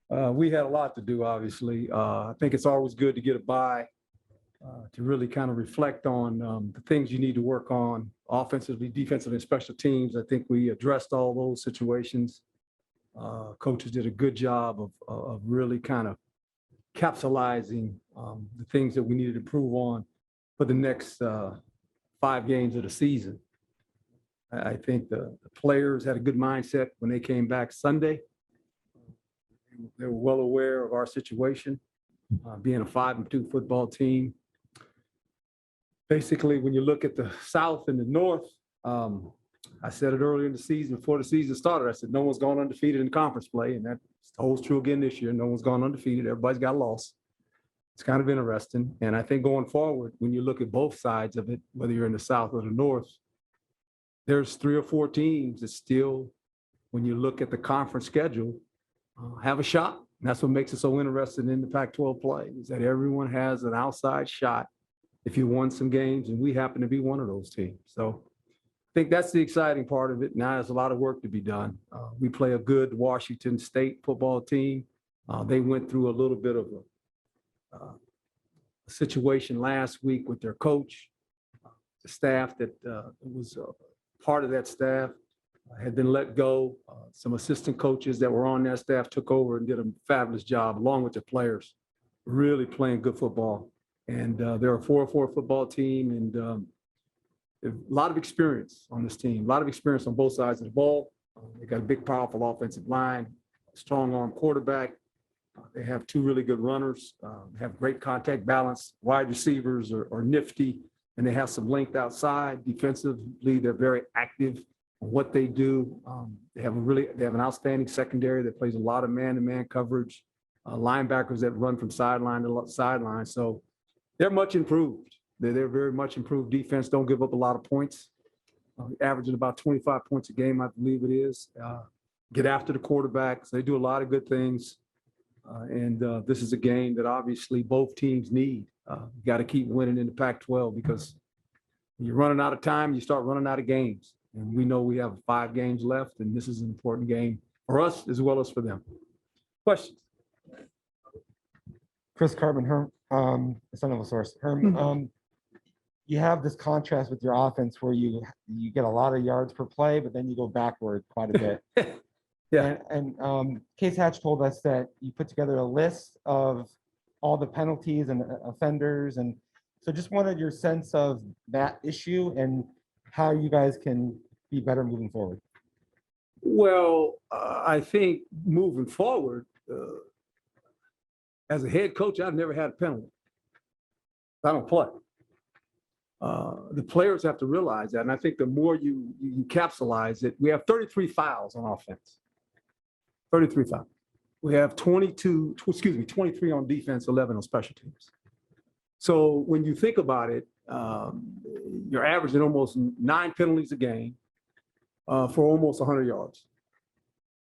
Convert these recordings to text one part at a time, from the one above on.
We had a lot to do, obviously. I think it's always good to get a bye to really kind of reflect on the things you need to work on offensively, defensively, and special teams. I think we addressed all those situations. Coaches did a good job of really kind of capsulizing the things that we needed to improve on for the next 5 games of the season. I think the players had a good mindset when they came back Sunday. They were well aware of our situation, being a 5-2 football team. Basically, when you look at the South and the North, I said it earlier in the season, before the season started, I said, no one's gone undefeated in conference play, and that holds true again this year. No one's gone undefeated. Everybody's got lost. It's kind of interesting. And I think going forward, when you look at both sides of it, whether you're in the South or the North, there's 3 or 4 teams that still, when you look at the conference schedule, have a shot. And that's what makes it so interesting in the Pac-12 play, is that everyone has an outside shot if you won some games, and we happen to be one of those teams. So I think that's the exciting part of it. Now there's a lot of work to be done. We play a good Washington State football team. They went through a little bit of a situation last week with their coach. The staff that was part of that staff had been let go. Some assistant coaches that were on that staff took over and did a fabulous job, along with the players, really playing good football. And they're a 4-4 football team, and a lot of experience on this team, a lot of experience on both sides of the ball. They got a big, powerful offensive line, strong arm quarterback. They have 2 really good runners, have great contact balance. Wide receivers are nifty, and they have some length outside. Defensively, they're very active on what they do. They have an outstanding secondary that plays a lot of man-to-man coverage, linebackers that run from sideline to sideline. So they're much improved. They're very much improved defense. Don't give up a lot of points. Averaging about 25 points a game, I believe it is. Get after the quarterbacks. They do a lot of good things. And this is a game that obviously both teams need. You got to keep winning in the Pac-12, because when you're running out of time, you start running out of games. And we know we have 5 games left, and this is an important game for us as well as for them. Questions? Chris Carbon, Herm, son of a source. Herm, you have this contrast with your offense where you get a lot of yards per play, but then you go backward quite a bit. Yeah. And Case Hatch told us that you put together a list of all the penalties and offenders. And so just wanted your sense of that issue and how you guys can be better moving forward. Well, I think moving forward, as a head coach, I've never had a penalty. I don't play. The players have to realize that. And I think the more you capsulize it, we have 33 fouls on offense. 33 fouls. We have 23 on defense, 11 on special teams. So when you think about it, you're averaging almost 9 penalties a game for almost 100 yards.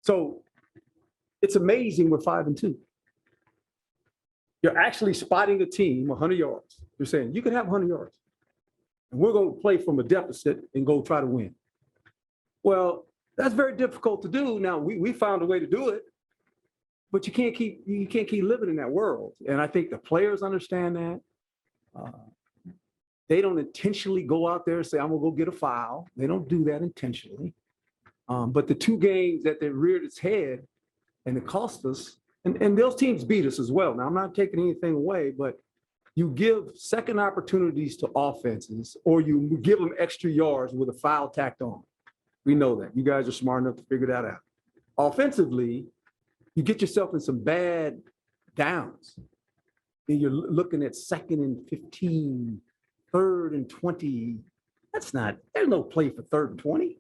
So it's amazing we're 5-2. You're actually spotting a team 100 yards. You're saying you can have 100 yards, and we're going to play from a deficit and go try to win. Well, that's very difficult to do. Now we found a way to do it, but you can't keep living in that world. And I think the players understand that. They don't intentionally go out there and say, I'm gonna go get a foul. They don't do that intentionally. But the 2 games that they reared its head and it cost us, and those teams beat us as well. Now, I'm not taking anything away, but you give second opportunities to offenses, or you give them extra yards with a foul tacked on. We know that. You guys are smart enough to figure that out. Offensively, you get yourself in some bad downs. And you're looking at 2nd and 15, 3rd and 20. There's no play for 3rd and 20.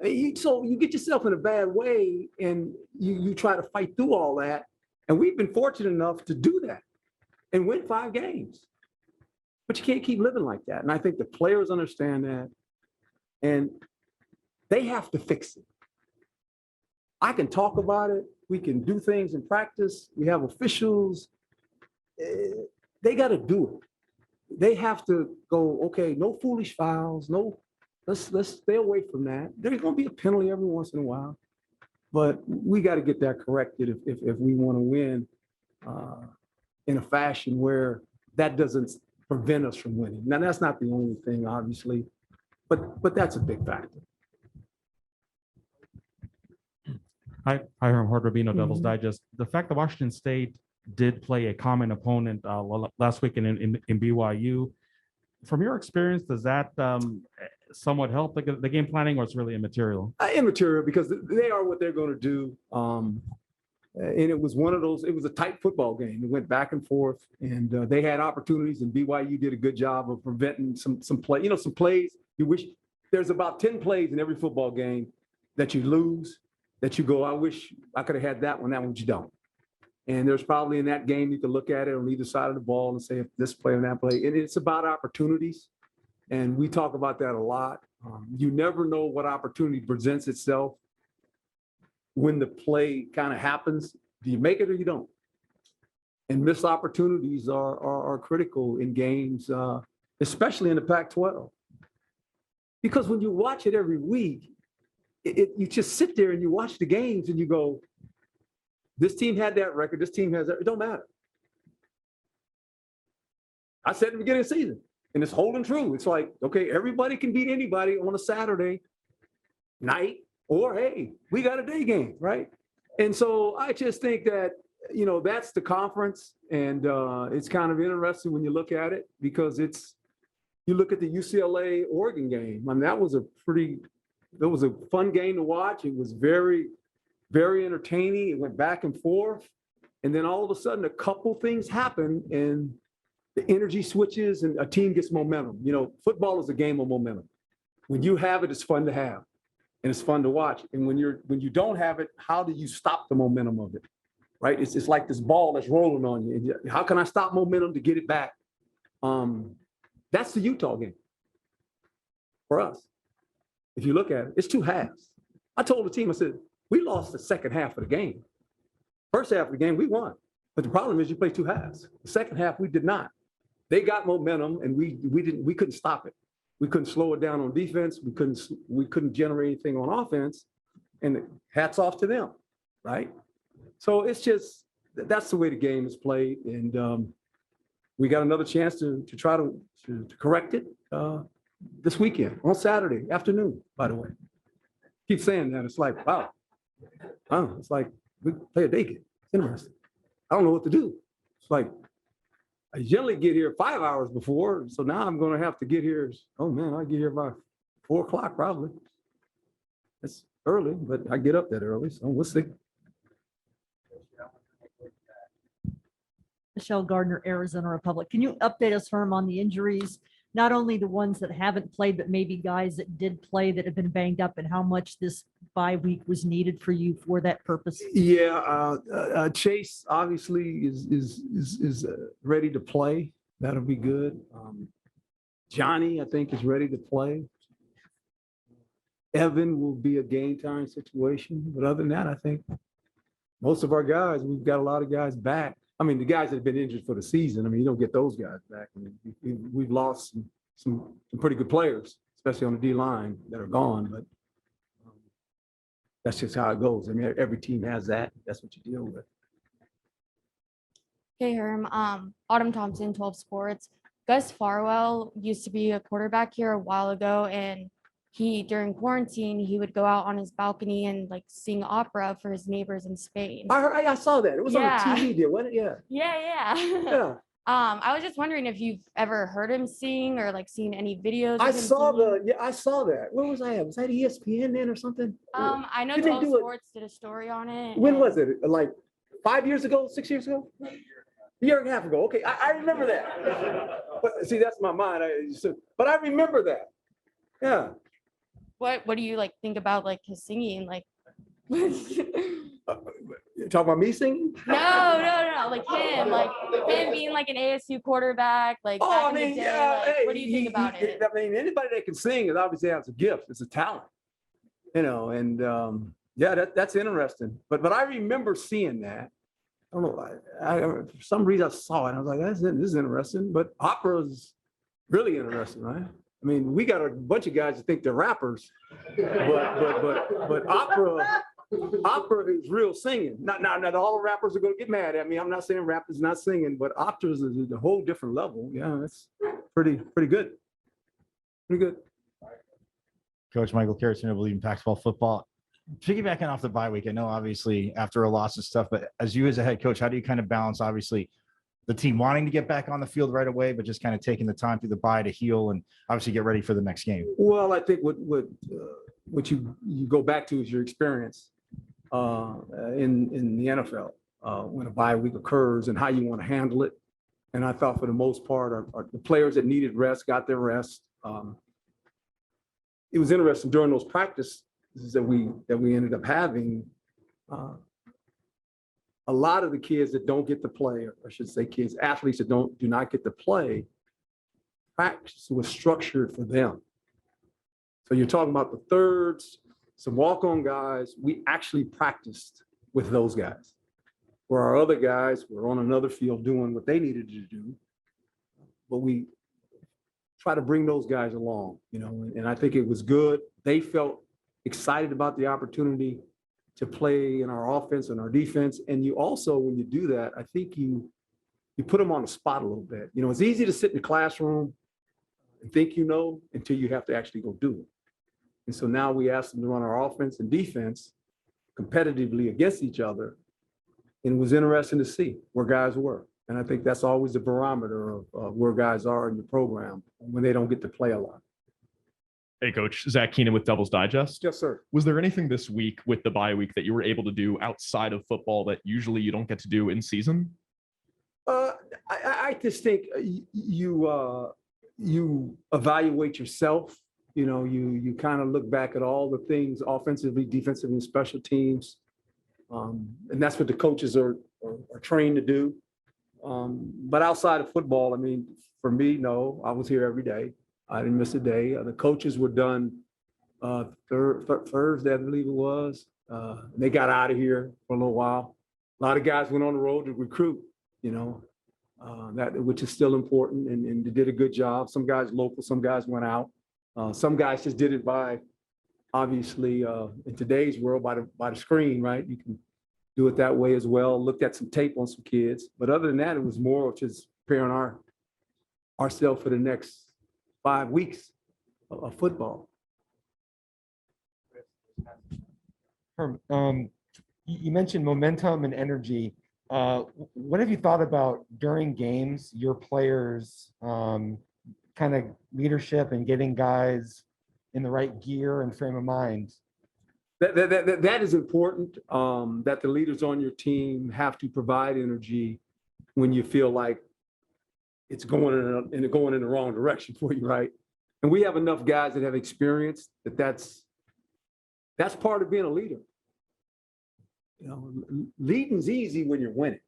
I mean, so you get yourself in a bad way, and you try to fight through all that. And we've been fortunate enough to do that and win 5 games. But you can't keep living like that. And I think the players understand that, and they have to fix it. I can talk about it. We can do things in practice. We have officials. They got to do it. They have to go, okay, no foolish fouls. No, let's stay away from that. There's going to be a penalty every once in a while. But we got to get that corrected if we want to win in a fashion where that doesn't prevent us from winning. Now, that's not the only thing, obviously, but that's a big factor. Hi, Herm Rubino, Devil's Mhm. Digest. The fact that Washington State did play a common opponent last weekend in BYU, from your experience, does that somewhat help the game planning, or it's really immaterial? Immaterial, because they are what they're going to do. And it was one of those, it was a tight football game. It went back and forth, and they had opportunities, and BYU did a good job of preventing some play. Some plays you wish. There's about 10 plays in every football game that you lose, that you go, I wish I could have had that one you don't. And there's probably in that game, you can look at it on either side of the ball and say, if this play and that play, and it's about opportunities. And we talk about that a lot. You never know what opportunity presents itself when the play kind of happens. Do you make it or you don't? And missed opportunities are critical in games, especially in the Pac-12. Because when you watch it every week, you just sit there and you watch the games and you go, this team had that record, this team has that. It don't matter. I said at the beginning of the season, and it's holding true. It's like, okay, everybody can beat anybody on a Saturday night, or hey, we got a day game, right? And so I just think that, that's the conference, and it's kind of interesting when you look at it, because you look at the UCLA-Oregon game. I mean, that was a fun game to watch. It was very, very entertaining. It went back and forth. And then all of a sudden, a couple things happen, and the energy switches, and a team gets momentum. Football is a game of momentum. When you have it, it's fun to have, and it's fun to watch. And when you don't have it, how do you stop the momentum of it, right? It's like this ball that's rolling on you. And how can I stop momentum to get it back? That's the Utah game for us. If you look at it, it's two halves. I told the team, I said, we lost the second half of the game. First half of the game, we won. But the problem is you play two halves. The second half, we did not. They got momentum, and we couldn't stop it. We couldn't slow it down on defense. We couldn't generate anything on offense. And hats off to them, right? So it's just, that's the way the game is played. And we got another chance to try to correct it this weekend, on Saturday afternoon, by the way. Keep saying that. It's like, wow. It's like we play a day game. It's interesting. I don't know what to do. It's like, I generally get here 5 hours before, so now I'm going to have to get here. Oh man, I get here by 4 o'clock probably. It's early, but I get up that early, so we'll see. Michelle Gardner, Arizona Republic. Can you update us, Herm, on the injuries? Not only the ones that haven't played, but maybe guys that did play that have been banged up, and how much this bye week was needed for you for that purpose? Yeah, Chase obviously is ready to play. That'll be good. Johnny, I think, is ready to play. Evan will be a game time situation, but other than that, I think most of our guys, we've got a lot of guys back. I mean, the guys that have been injured for the season, I mean, you don't get those guys back. I mean, we've lost some pretty good players, especially on the D line, that are gone, but that's just how it goes. I mean, every team has that. That's what you deal with. Hey, Herm. Autumn Thompson, 12 Sports. Gus Farwell used to be a quarterback here a while ago, and during quarantine, he would go out on his balcony and sing opera for his neighbors in Spain. I saw that. It was on the TV deal, wasn't it? Yeah. Yeah. Yeah. I was just wondering if you've ever heard him sing or seen any videos. I of him saw singing. I saw that. Where was I at? Was that ESPN then or something? I know Did they 12 do it? Sports did a story on it. When was it? Like 5 years ago, 6 years ago? A year and a half ago. Okay, I remember that. But see, that's my mind. But I remember that. Yeah. What do you think about his singing? You talking about me singing? No, him being an ASU quarterback, back in the day. Hey, what do you think about it? I mean, anybody that can sing is obviously has a gift. It's a talent, and yeah, that's interesting. But I remember seeing that. I don't know. For some reason I saw it. And I was like, this is interesting. But opera is really interesting, right? I mean, we got a bunch of guys that think they're rappers, but opera Opera is real singing. Not all the rappers are gonna get mad at me. I'm not saying rappers not singing, but operas is a whole different level. Yeah, it's pretty good. Pretty good. Coach Michael Carrison, I believe in Pac-12 football. Piggybacking off the bye week, I know obviously after a loss and stuff, but as you as a head coach, how do you kind of balance obviously the team wanting to get back on the field right away, but just kind of taking the time through the bye to heal and obviously get ready for the next game? Well, I think what you go back to is your experience in the NFL when a bye week occurs and how you want to handle it. And I thought for the most part, the players that needed rest got their rest. It was interesting during those practices that we ended up having. A lot of the kids that don't get to play, or I should say kids, athletes that do not get to play, practice was structured for them. So you're talking about the thirds, some walk-on guys. We actually practiced with those guys, where our other guys were on another field doing what they needed to do. But we try to bring those guys along, and I think it was good. They felt excited about the opportunity to play in our offense and our defense. And you also, when you do that, I think you put them on the spot a little bit. It's easy to sit in the classroom and think until you have to actually go do it. And so now we asked them to run our offense and defense competitively against each other. And it was interesting to see where guys were. And I think that's always the barometer of where guys are in the program when they don't get to play a lot. Hey, Coach. Zach Keenan with Devil's Digest. Yes, sir. Was there anything this week with the bye week that you were able to do outside of football that usually you don't get to do in season? I just think you evaluate yourself. You kind of look back at all the things offensively, defensively, and special teams. And that's what the coaches are trained to do. But outside of football, I mean, for me, no, I was here every day. I didn't miss a day. The coaches were done Thursday, I believe it was. They got out of here for a little while. A lot of guys went on the road to recruit, that which is still important, and they did a good job. Some guys local, some guys went out. Some guys just did it by, obviously, in today's world, by the screen, right? You can do it that way as well. Looked at some tape on some kids, but other than that, it was more of just preparing ourselves for the next 5 weeks of football. Herm, you mentioned momentum and energy. What have you thought about during games, your players' kind of leadership and getting guys in the right gear and frame of mind? That is important, that the leaders on your team have to provide energy when you feel like it's going in the wrong direction for you, right? And we have enough guys that have experience that's part of being a leader. Leading's easy when you're winning.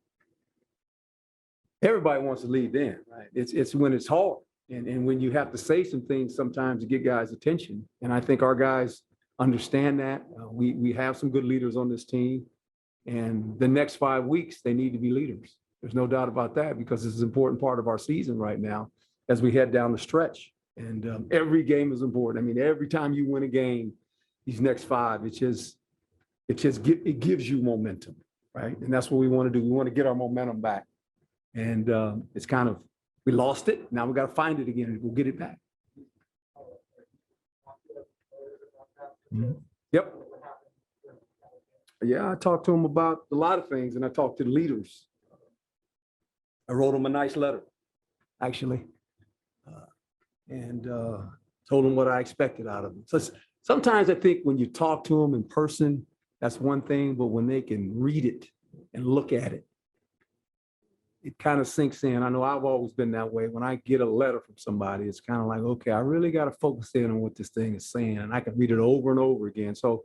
Everybody wants to lead then, right? It's when it's hard and when you have to say some things sometimes to get guys' attention. And I think our guys understand that. We have some good leaders on this team, and the next 5 weeks they need to be leaders. There's no doubt about that, because this is an important part of our season right now as we head down the stretch. And every game is important. I mean, every time you win a game, these next 5, it gives you momentum, right? And that's what we want to do. We want to get our momentum back. And it's kind of, we lost it. Now we got to find it again and we'll get it back. Yep. Yeah, I talked to them about a lot of things, and I talked to the leaders. I wrote them a nice letter, actually, and told them what I expected out of them. So sometimes I think when you talk to them in person, that's one thing, but when they can read it and look at it, it kind of sinks in. I know I've always been that way. When I get a letter from somebody, it's kind of like, okay, I really got to focus in on what this thing is saying, and I can read it over and over again. So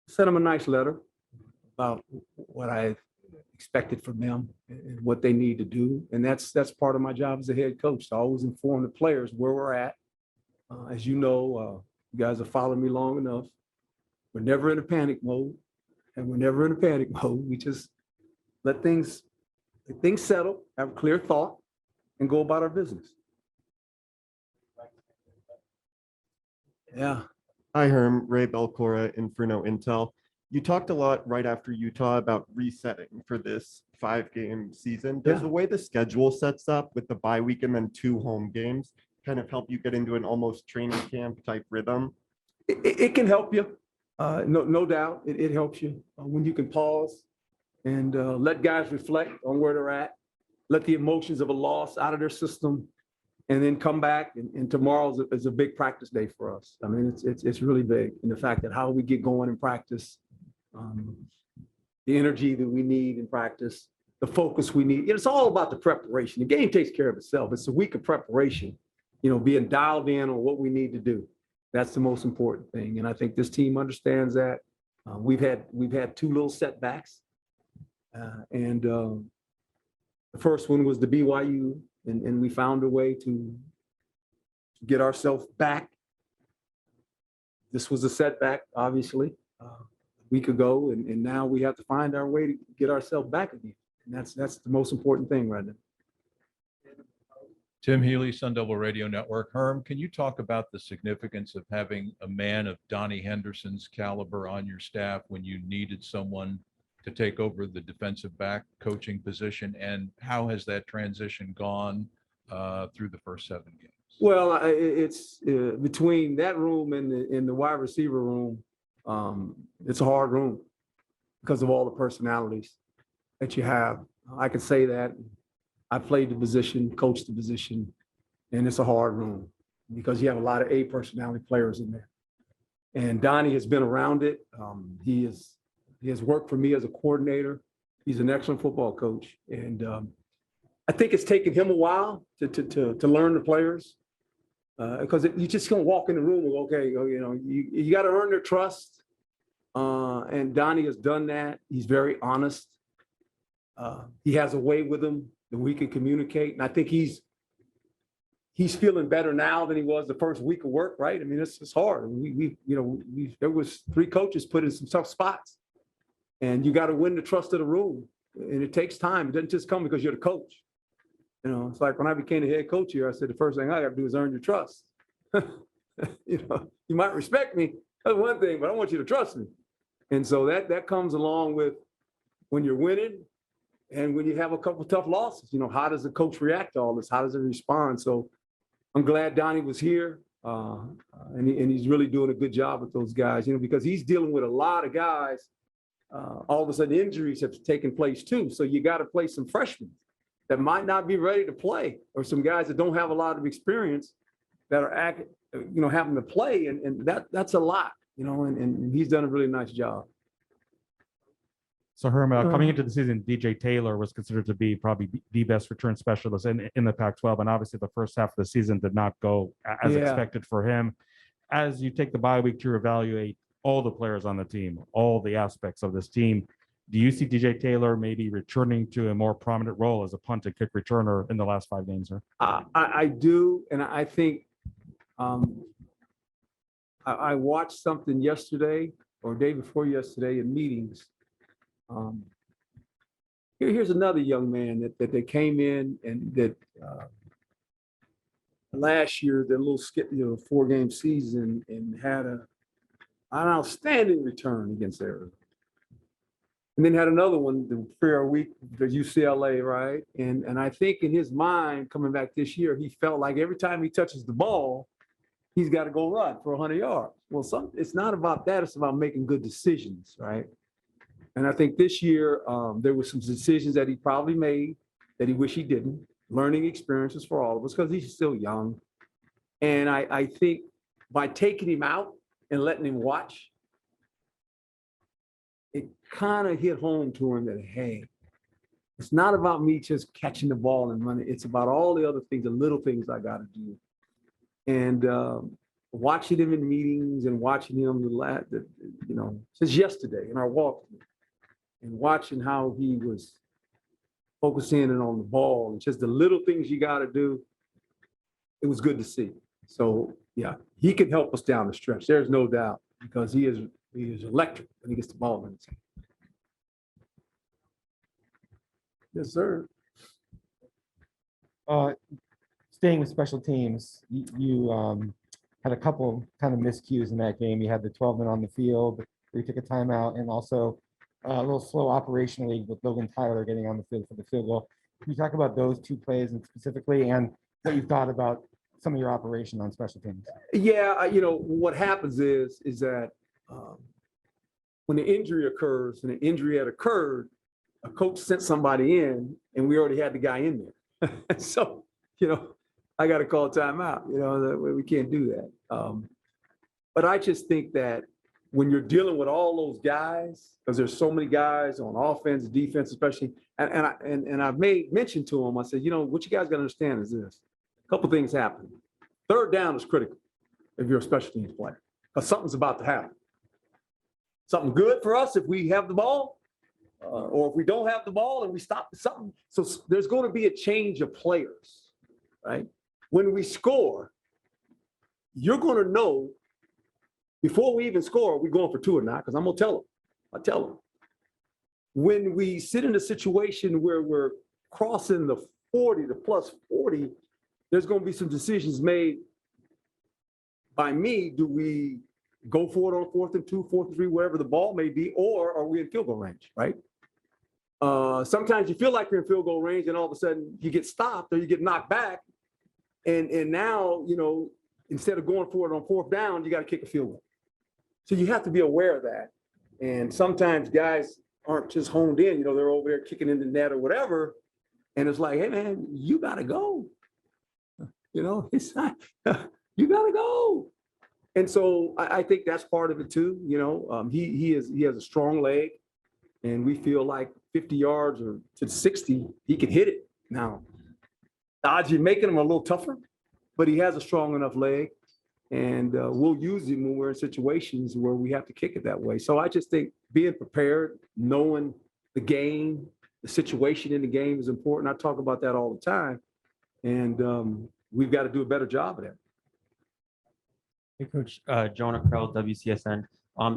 I sent them a nice letter about what I expected from them and what they need to do. And that's part of my job as a head coach, to always inform the players where we're at. As you know, you guys have followed me long enough. We're never in a panic mode, and we're never in a panic mode. We just let things settle, have a clear thought, and go about our business. Yeah. Hi, Herm. Ray Belcora, Inferno Intel. You talked a lot right after Utah about resetting for this 5-game season. Does Yeah. the way the schedule sets up with the bye week and then 2 home games kind of help you get into an almost training camp type rhythm? It can help you. No doubt. It helps you when you can pause and let guys reflect on where they're at, let the emotions of a loss out of their system, and then come back. And tomorrow is a big practice day for us. I mean, it's really big. And the fact that how we get going in practice, the energy that we need in practice, the focus we need. It's all about the preparation. The game takes care of itself. It's a week of preparation, being dialed in on what we need to do. That's the most important thing. And I think this team understands that. We've had 2 little setbacks. And the first one was the BYU, and we found a way to get ourselves back. This was a setback, obviously, a week ago, and now we have to find our way to get ourselves back again. And that's the most important thing right now. Tim Healy, Sun Devil Radio Network. Herm, can you talk about the significance of having a man of Donnie Henderson's caliber on your staff when you needed someone to take over the defensive back coaching position? And how has that transition gone through the first 7 games? Well, it's between that room and the wide receiver room. It's a hard room because of all the personalities that you have. I can say that. I played the position, coached the position, and it's a hard room because you have a lot of A personality players in there. And Donnie has been around it. He has worked for me as a coordinator. He's an excellent football coach. And I think it's taken him a while to learn the players because you just don't walk in the room and go, okay, you got to earn their trust. And Donnie has done that. He's very honest. He has a way with him that we can communicate. And I think he's feeling better now than he was the first week of work, right? I mean, it's hard. There was 3 coaches put in some tough spots, and you got to win the trust of the room. And it takes time. It doesn't just come because you're the coach. It's like when I became the head coach here, I said, the first thing I got to do is earn your trust. You might respect me. That's one thing, but I want you to trust me. And so that comes along with when you're winning. And when you have a couple tough losses, how does the coach react to all this? How does he respond? So I'm glad Donnie was here, and he's really doing a good job with those guys, because he's dealing with a lot of guys. All of a sudden, injuries have taken place too. So you got to play some freshmen that might not be ready to play, or some guys that don't have a lot of experience that are having to play, and that's a lot, and he's done a really nice job. So Herm, coming into the season, DJ Taylor was considered to be probably the best return specialist in the Pac-12, and obviously the first half of the season did not go as expected for him. As you take the bye week to evaluate all the players on the team, all the aspects of this team, do you see DJ Taylor maybe returning to a more prominent role as a punt and kick returner in the last 5 games? I do, and I think I watched something yesterday or day before yesterday in meetings. Here's another young man that they came in and that last year, the little 4-game season, and had an outstanding return against Arizona. And then had another one the fair week for UCLA, right? And I think in his mind, coming back this year, he felt like every time he touches the ball, he's got to go run for 100 yards. Well, it's not about that. It's about making good decisions, right? And I think this year, there were some decisions that he probably made that he wish he didn't. Learning experiences for all of us because he's still young. And I think by taking him out and letting him watch, it kind of hit home to him that, hey, it's not about me just catching the ball and running. It's about all the other things, the little things I got to do. And watching him in meetings and watching him since yesterday in our walk, and watching how he was focusing in on the ball and just the little things you got to do, it was good to see. So, yeah, he can help us down the stretch. There's no doubt because he is electric when he gets the ball in his hand. Yes, sir. Staying with special teams, you had a couple kind of miscues in that game. You had the 12 men on the field, where you took a timeout, and also a little slow operationally with Logan Tyler getting on the field for the field goal. Can you talk about those two plays and specifically, and what you thought about some of your operation on special teams? Yeah, what happens is that when the injury occurs and the injury had occurred, a coach sent somebody in and we already had the guy in there. So, I got to call timeout, we can't do that. But I just think that when you're dealing with all those guys, because there's so many guys on offense, defense, especially, and I've made mention to them, I said, what you guys got to understand is this. A couple things happen. Third down is critical if you're a special teams player, because something's about to happen. Something good for us if we have the ball, or if we don't have the ball and we stop something. So there's going to be a change of players, right? When we score, you're going to know before we even score, are we going for two or not? Because I'm going to tell them. I tell them. When we sit in a situation where we're crossing the 40, the plus 40, there's going to be some decisions made by me. Do we go for it on 4th and 2, 4th and 3, wherever the ball may be, or are we in field goal range, right? Sometimes you feel like you're in field goal range and all of a sudden you get stopped or you get knocked back. And now, instead of going for it on 4th down, you got to kick a field goal. So you have to be aware of that. And sometimes guys aren't just honed in, they're over there kicking in the net or whatever. And it's like, hey man, you got to go. It's not, you got to go. And so I think that's part of it too. He has a strong leg, and we feel like 50 yards or to 60, he can hit it. Now, the odds you're making him a little tougher, but he has a strong enough leg, and we'll use him when we're in situations where we have to kick it that way. So I just think being prepared, knowing the game, the situation in the game is important. I talk about that all the time, and we've got to do a better job of that. Hey, Coach, Jonah Krell, WCSN.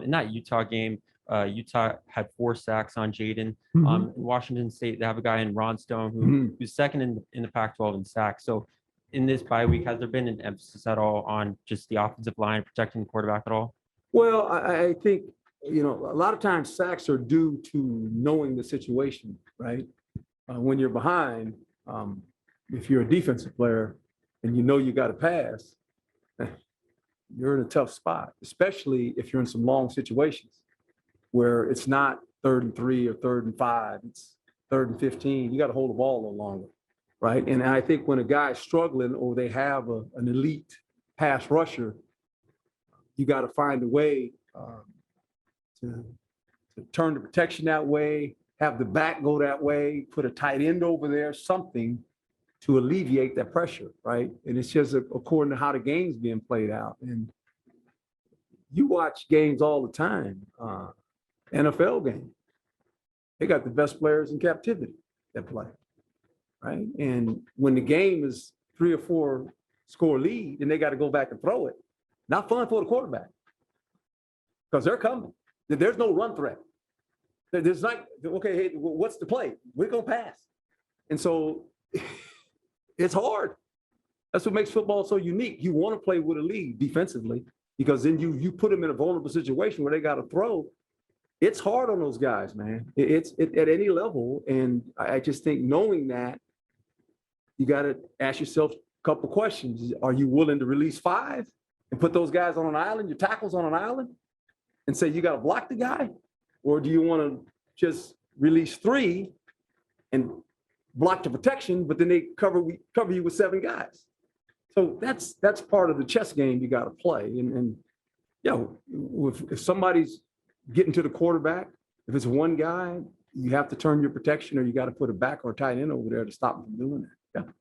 In that Utah game, Utah had 4 sacks on Jaden. In Washington State, they have a guy in Ron Stone who's second in the Pac-12 in sacks. So in this bye week, has there been an emphasis at all on just the offensive line protecting the quarterback at all? Well, I think, a lot of times sacks are due to knowing the situation, right? When you're behind, if you're a defensive player and you got to pass, you're in a tough spot, especially if you're in some long situations where it's not 3rd and 3 or 3rd and 5, it's 3rd and 15. You got to hold the ball a little longer, right? And I think when a guy's struggling or they have an elite pass rusher, you got to find a way to turn the protection that way, have the back go that way, put a tight end over there, something to alleviate that pressure, right? And it's just according to how the game's being played out. And you watch games all the time, NFL games. They got the best players in captivity that play, right? And when the game is 3 or 4 score lead and they got to go back and throw it, not fun for the quarterback because they're coming. There's no run threat. There's not, okay, hey, what's the play? We're going to pass. And so it's hard. That's what makes football so unique. You want to play with a lead defensively because then you put them in a vulnerable situation where they got to throw. It's hard on those guys, man. It's at any level. And I just think knowing that, you got to ask yourself a couple questions. Are you willing to release 5 and put those guys on an island, your tackles on an island, and say you got to block the guy? Or do you want to just release 3 and block the protection, but then they cover you with 7 guys? So that's part of the chess game you got to play. And if somebody's getting to the quarterback, if it's one guy, you have to turn your protection, or you got to put a back or tight end over there to stop them from doing that. Yeah.